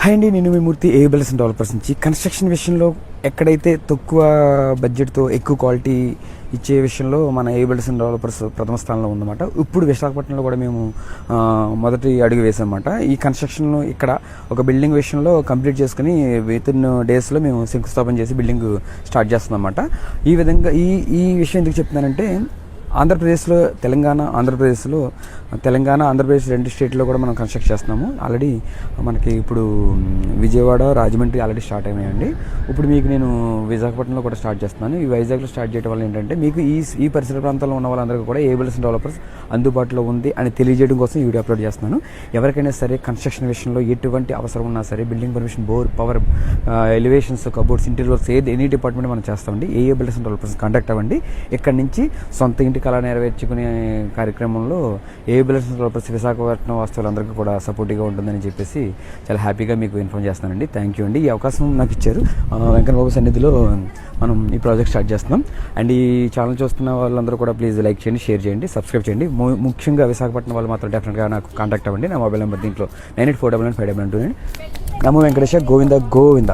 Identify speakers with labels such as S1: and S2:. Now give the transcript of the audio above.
S1: Hi అండి, నేను మీ మూర్తి ఏబిల్స్ and developers నుంచి. కన్స్ట్రక్షన్ విషయంలో ఎక్కడైతే తక్కువ బడ్జెట్తో ఎక్కువ క్వాలిటీ ఇచ్చే విషయంలో మన ఏబిల్స్ అండ్ డెవలపర్స్ ప్రథమ స్థానంలో ఉందన్నమాట. ఇప్పుడు విశాఖపట్నంలో కూడా మేము మొదటి అడుగు వేసామన్నమాట. ఈ కన్స్ట్రక్షన్ ఇక్కడ ఒక బిల్డింగ్ విషయంలో కంప్లీట్ చేసుకుని వితిన్ డేస్లో మేము శంకుస్థాపన చేసి బిల్డింగ్ స్టార్ట్ చేస్తున్నాం అన్నమాట. ఈ విధంగా ఈ విషయం ఎందుకు చెప్తున్నానంటే, ఆంధ్రప్రదేశ్లో ఆంధ్రప్రదేశ్ రెండు స్టేట్లో కూడా మనం కన్స్ట్రక్ట్ చేస్తున్నాము. ఆల్రెడీ మనకి ఇప్పుడు విజయవాడ, రాజమండ్రి ఆల్రెడీ స్టార్ట్ అయినాయండి. ఇప్పుడు మీకు నేను విశాఖపట్నంలో కూడా స్టార్ట్ చేస్తున్నాను. ఈ వైజాగ్లో స్టార్ట్ చేయడం వల్ల ఏంటంటే, మీకు ఈ పరిసర ప్రాంతాల్లో ఉన్న వాళ్ళందరికీ కూడా ఏబిల్స్ డెవలపర్స్ అందుబాటులో ఉంది అని తెలియజేయడం కోసం ఈ వీడియో అప్లోడ్ చేస్తున్నాను. ఎవరికైనా సరే కన్స్ట్రక్షన్ విషయంలో ఎటువంటి అవసరం ఉన్నా సరే, building permission, bore, power, elevations, cupboards, interior works, any department మనం చేస్తామండి. ఏబిల్స్ డెవలపర్స్ కాంటాక్ట్ అవ్వండి. ఇక్కడి నుంచి సొంత ఇంటి కళ నెరవేర్చుకునే కార్యక్రమంలో ఏబిల్స్ డెవలపర్స్ విశాఖపట్నం వాస్తవులందరికీ కూడా సపోర్టివ్గా ఉంటుందని చెప్పేసి చాలా హ్యాపీగా మీకు ఇన్ఫార్మ్ చేస్తానండి. థ్యాంక్ యూ అండి. ఈ అవకాశం నాకు ఇచ్చారు. వెంకటబాబు సన్నిధిలో మనం ఈ ప్రాజెక్ట్ స్టార్ట్ చేస్తున్నాం. అండ్ ఈ ఛానల్ చూస్తున్న వాళ్ళందరూ కూడా ప్లీజ్ లైక్ చేయండి, షేర్ చేయండి, సబ్స్క్రైబ్ చేయండి. ముఖ్యంగా విశాఖపట్నం వాళ్ళు మాత్రం డెఫినెట్గా నాకు కాంటాక్ట్ అవ్వండి. నా మొబైల్ నెంబర్ దీంట్లో 98499522. నమో వెంకటేశ్వర. గోవింద గోవింద.